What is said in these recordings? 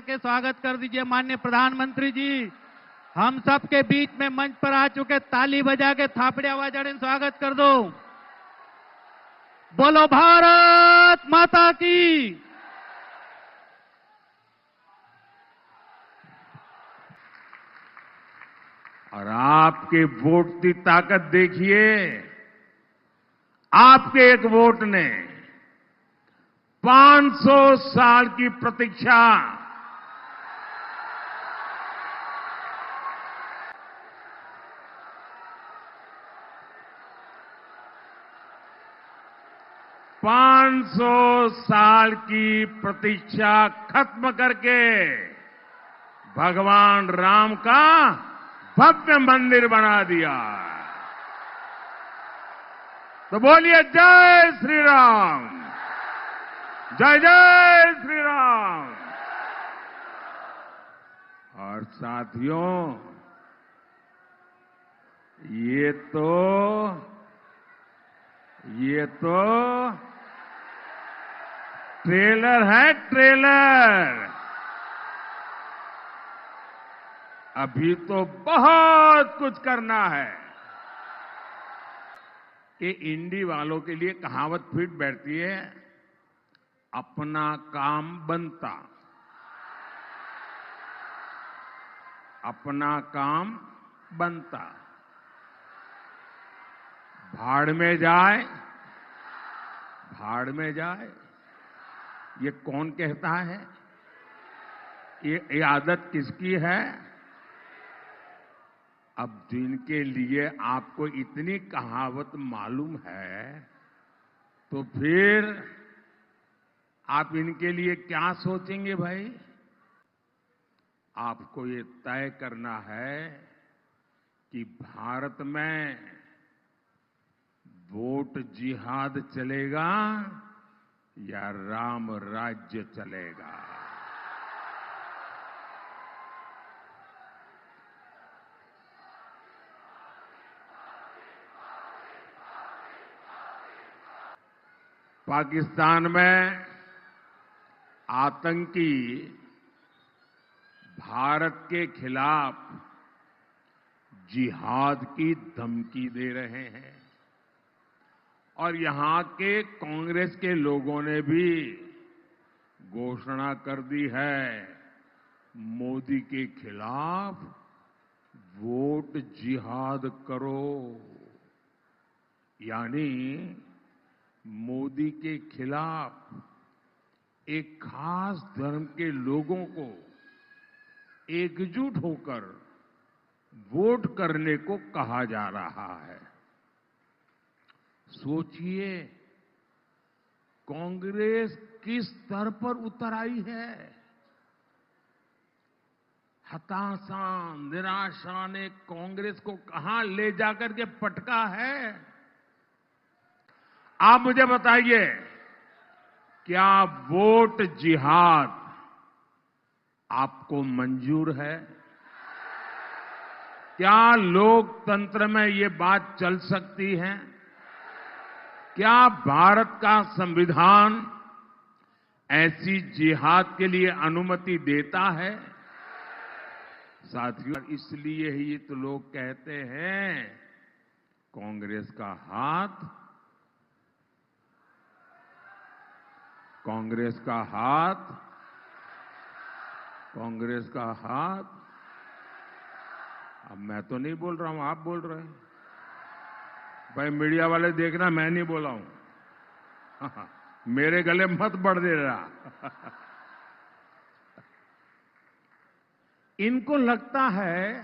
के स्वागत कर दीजिए माननीय प्रधानमंत्री जी। हम सब के बीच में मंच पर आ चुके, ताली बजा के थापड़े आवाज स्वागत कर दो। बोलो भारत माता की। और आपके वोट की ताकत देखिए। आपके एक वोट ने 500 साल की प्रतीक्षा, साल की प्रतीक्षा खत्म करके भगवान राम का भव्य मंदिर बना दिया। तो बोलिए जय श्री राम, जय जय श्री राम। और साथियों, ये तो ट्रेलर है, ट्रेलर। अभी तो बहुत कुछ करना है। कि इंडी वालों के लिए कहावत फिट बैठती है, अपना काम बनता, अपना काम बनता। भाड़ में जाए, भाड़ में जाए, ये कौन कहता है? ये आदत किसकी है? अब जिनके लिए आपको इतनी कहावत मालूम है, तो फिर आप इनके लिए क्या सोचेंगे भाई? आपको ये तय करना है कि भारत में वोट जिहाद चलेगा या राम राज्य चलेगा। पाकिस्तान में आतंकी भारत के खिलाफ जिहाद की धमकी दे रहे हैं और यहां के कांग्रेस के लोगों ने भी घोषणा कर दी है, मोदी के खिलाफ वोट जिहाद करो। यानी मोदी के खिलाफ एक खास धर्म के लोगों को एकजुट होकर वोट करने को कहा जा रहा है। सोचिए, कांग्रेस किस स्तर पर उतर आई है। हताशा, निराशा ने कांग्रेस को कहां ले जाकर के पटका है। आप मुझे बताइए, क्या वोट जिहाद आपको मंजूर है? क्या लोकतंत्र में ये बात चल सकती है? क्या भारत का संविधान ऐसी जिहाद के लिए अनुमति देता है? साथियों, इसलिए ही तो लोग कहते हैं, कांग्रेस का हाथ, कांग्रेस का हाथ, कांग्रेस का हाथ। अब मैं तो नहीं बोल रहा हूं, आप बोल रहे हैं। भाई मीडिया वाले देखना, मैं नहीं बोला हूं। मेरे गले मत बढ़ दे रहा। इनको लगता है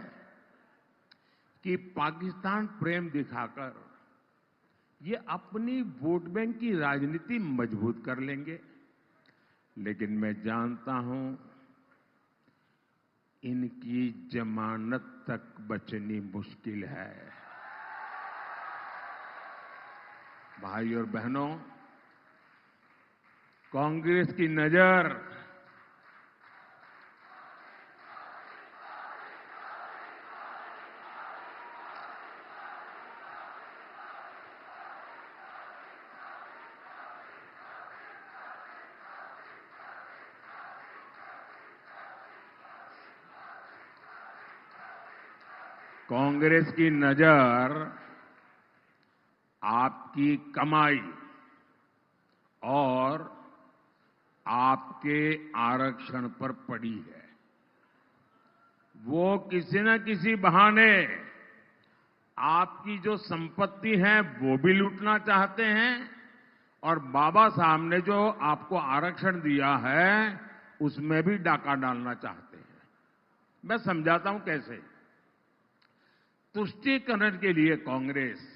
कि पाकिस्तान प्रेम दिखाकर ये अपनी वोट बैंक की राजनीति मजबूत कर लेंगे। लेकिन मैं जानता हूं, इनकी जमानत तक बचनी मुश्किल है। भाई और बहनों, कांग्रेस की नजर कांग्रेस की नजर आपकी कमाई और आपके आरक्षण पर पड़ी है। वो किसी न किसी बहाने आपकी जो संपत्ति है वो भी लूटना चाहते हैं और बाबा साहब ने जो आपको आरक्षण दिया है उसमें भी डाका डालना चाहते हैं। मैं समझाता हूं कैसे। तुष्टीकरण के लिए कांग्रेस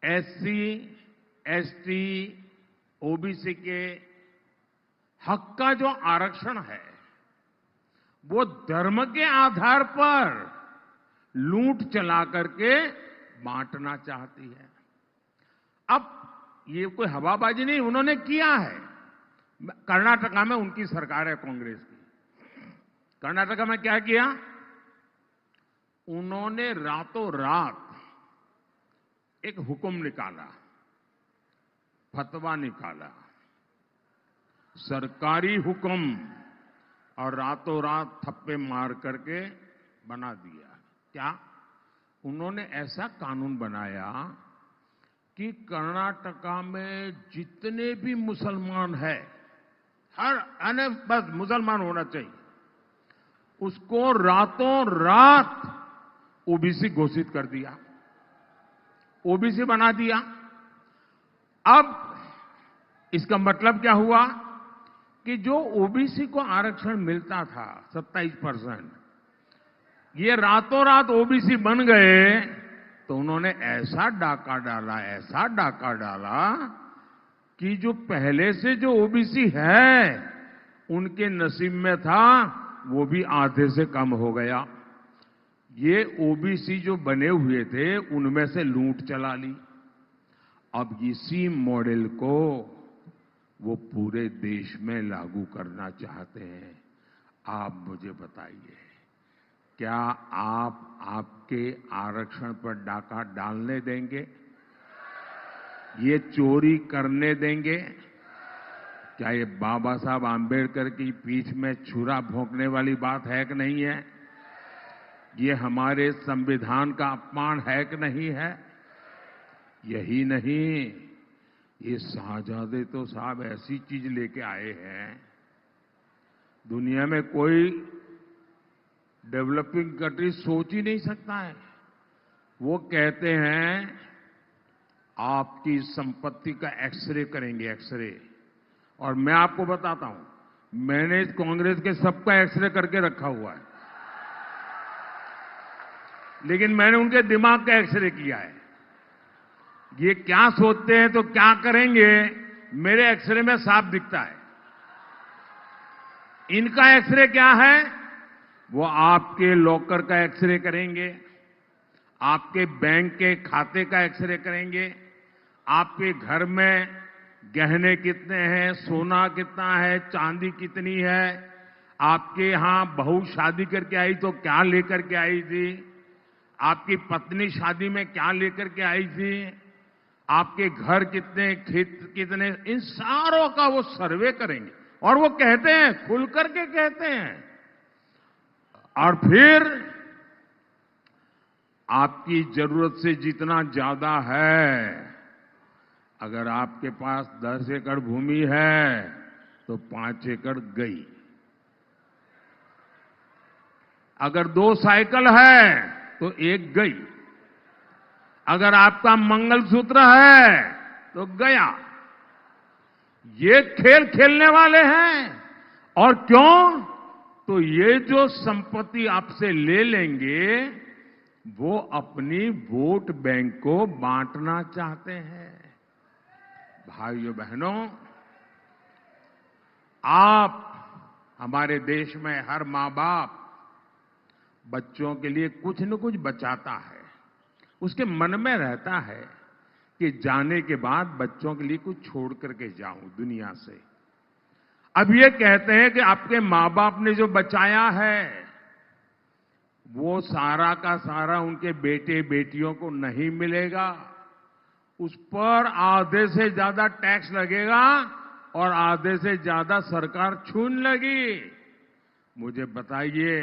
एससी, एसटी, ओबीसी के हक का जो आरक्षण है वो धर्म के आधार पर लूट चला करके बांटना चाहती है। अब ये कोई हवाबाजी नहीं, उन्होंने किया है। कर्नाटका में उनकी सरकार है कांग्रेस की। कर्नाटका में क्या किया? उन्होंने रातों रात एक हुक्म निकाला, फतवा निकाला, सरकारी हुक्म, और रातों रात थप्पे मार करके बना दिया। क्या? उन्होंने ऐसा कानून बनाया कि कर्नाटका में जितने भी मुसलमान हैं, हर बस मुसलमान होना चाहिए, उसको रातों रात ओबीसी घोषित कर दिया, ओबीसी बना दिया। अब इसका मतलब क्या हुआ कि जो ओबीसी को आरक्षण मिलता था 27%, ये रातों रात ओबीसी बन गए। तो उन्होंने ऐसा डाका डाला, ऐसा डाका डाला कि जो पहले से जो ओबीसी है उनके नसीब में था वो भी आधे से कम हो गया। ये ओबीसी जो बने हुए थे उनमें से लूट चला ली। अब इसी मॉडल को वो पूरे देश में लागू करना चाहते हैं। आप मुझे बताइए, क्या आप आपके आरक्षण पर डाका डालने देंगे? ये चोरी करने देंगे? क्या ये बाबा साहब आंबेडकर की पीठ में छुरा भोंकने वाली बात है कि नहीं है? ये हमारे संविधान का अपमान है कि नहीं है? यही नहीं, ये शाहजादे तो साहब ऐसी चीज लेके आए हैं, दुनिया में कोई डेवलपिंग कंट्री सोच ही नहीं सकता है। वो कहते हैं आपकी संपत्ति का एक्सरे करेंगे, एक्सरे। और मैं आपको बताता हूं, मैंने इस कांग्रेस के सबका एक्सरे करके रखा हुआ है, लेकिन मैंने उनके दिमाग का एक्सरे किया है। ये क्या सोचते हैं तो क्या करेंगे, मेरे एक्सरे में साफ दिखता है। इनका एक्सरे क्या है? वो आपके लॉकर का एक्सरे करेंगे, आपके बैंक के खाते का एक्सरे करेंगे, आपके घर में गहने कितने हैं, सोना कितना है, चांदी कितनी है, आपके यहां बहू शादी करके आई तो क्या लेकर के आई थी, आपकी पत्नी शादी में क्या लेकर के आई थी, आपके घर कितने, खेत कितने, इन सारों का वो सर्वे करेंगे। और वो कहते हैं, खुल करके कहते हैं। और फिर आपकी जरूरत से जितना ज्यादा है, अगर आपके पास 10 एकड़ भूमि है तो 5 एकड़ गई। अगर 2 साइकिल है तो 1 गई। अगर आपका मंगलसूत्र है तो गया। ये खेल खेलने वाले हैं। और क्यों? तो ये जो संपत्ति आपसे ले लेंगे वो अपनी वोट बैंक को बांटना चाहते हैं। भाइयों बहनों, आप, हमारे देश में हर मां बाप बच्चों के लिए कुछ न कुछ बचाता है। उसके मन में रहता है कि जाने के बाद बच्चों के लिए कुछ छोड़ करके जाऊं दुनिया से। अब ये कहते हैं कि आपके मां बाप ने जो बचाया है वो सारा का सारा उनके बेटे बेटियों को नहीं मिलेगा, उस पर आधे से ज्यादा टैक्स लगेगा और आधे से ज्यादा सरकार छूने लगी। मुझे बताइए,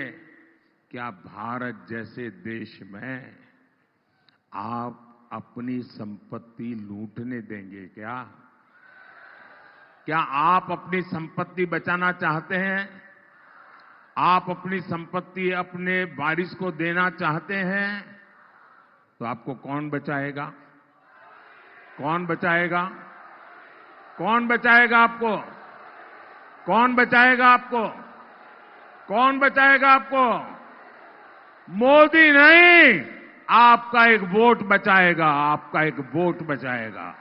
क्या भारत जैसे देश में आप अपनी संपत्ति लूटने देंगे क्या? क्या आप अपनी संपत्ति बचाना चाहते हैं? आप अपनी संपत्ति अपने वारिस को देना चाहते हैं? तो आपको कौन बचाएगा? कौन बचाएगा? कौन बचाएगा आपको? कौन बचाएगा आपको? कौन बचाएगा आपको? मोदी नहीं, आपका एक वोट बचाएगा। आपका एक वोट बचाएगा।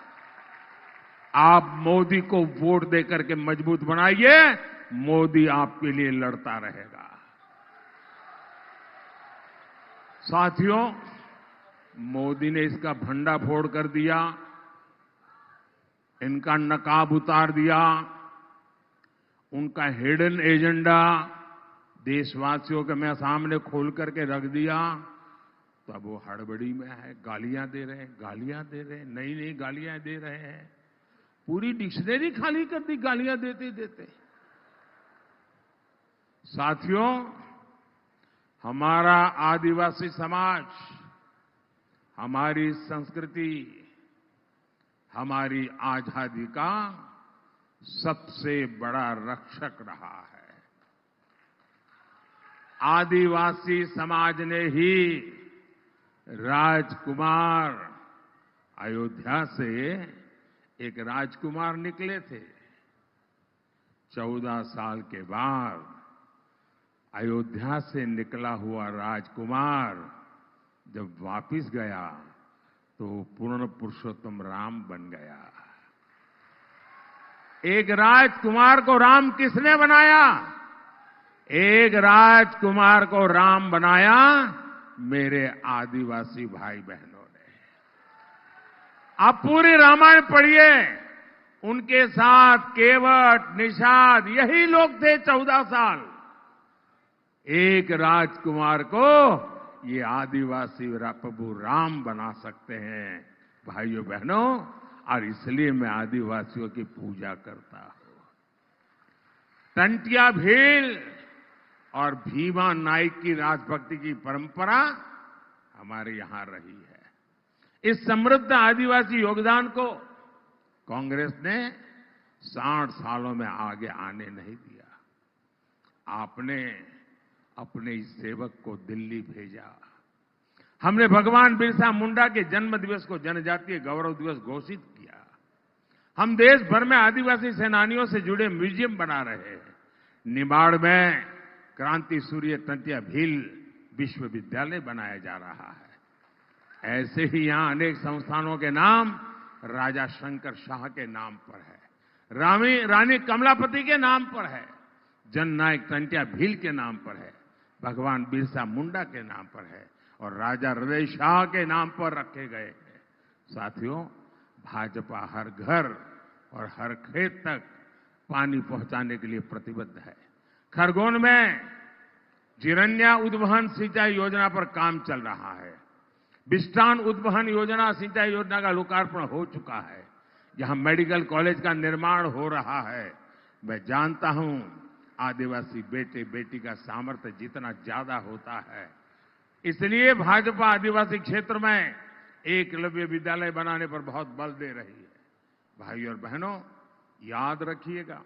आप मोदी को वोट देकर के मजबूत बनाइए, मोदी आपके लिए लड़ता रहेगा। साथियों, मोदी ने इसका भंडाफोड़ कर दिया, इनका नकाब उतार दिया, उनका हिडन एजेंडा देशवासियों के मैं सामने खोल करके रख दिया। तो अब वो हड़बड़ी में है, गालियां दे रहे हैं, गालियां दे रहे हैं, नई नई गालियां दे रहे हैं। पूरी डिक्शनरी खाली कर दी गालियां देते देते। साथियों, हमारा आदिवासी समाज हमारी संस्कृति, हमारी आजादी का सबसे बड़ा रक्षक रहा है। आदिवासी समाज ने ही राजकुमार, अयोध्या से एक राजकुमार निकले थे। 14 साल के बाद अयोध्या से निकला हुआ राजकुमार जब वापिस गया तो पूर्ण पुरुषोत्तम राम बन गया। एक राजकुमार को राम किसने बनाया? एक राजकुमार को राम बनाया मेरे आदिवासी भाई बहनों ने। आप पूरी रामायण पढ़िए, उनके साथ केवट, निषाद यही लोग थे 14 साल। एक राजकुमार को ये आदिवासी प्रभु राम बना सकते हैं भाइयों बहनों, और इसलिए मैं आदिवासियों की पूजा करता हूं। टंटिया भील और भीमा नाइक की राजभक्ति की परंपरा हमारे यहां रही है। इस समृद्ध आदिवासी योगदान को कांग्रेस ने 60 सालों में आगे आने नहीं दिया। आपने अपने इस सेवक को दिल्ली भेजा। हमने भगवान बिरसा मुंडा के जन्म दिवस को जनजातीय गौरव दिवस घोषित किया। हम देश भर में आदिवासी सेनानियों से जुड़े म्यूजियम बना रहे हैं। निमाड़ में क्रांति सूर्य टंटिया भील विश्वविद्यालय बनाया जा रहा है। ऐसे ही यहां अनेक संस्थानों के नाम राजा शंकर शाह के नाम पर है, रानी कमलापति के नाम पर है, जननायक टंटिया भील के नाम पर है, भगवान बिरसा मुंडा के नाम पर है और राजा हृदय शाह के नाम पर रखे गए हैं। साथियों, भाजपा हर घर और हर खेत तक पानी पहुंचाने के लिए प्रतिबद्ध है। खरगोन में जिरन्या उद्वहन सिंचाई योजना पर काम चल रहा है। बिस्टान उद्वहन योजना सिंचाई योजना का लोकार्पण हो चुका है। यहां मेडिकल कॉलेज का निर्माण हो रहा है। मैं जानता हूं आदिवासी बेटे बेटी का सामर्थ्य जितना ज्यादा होता है, इसलिए भाजपा आदिवासी क्षेत्र में एकलव्य विद्यालय बनाने पर बहुत बल दे रही है। भाइयों और बहनों, याद रखिएगा,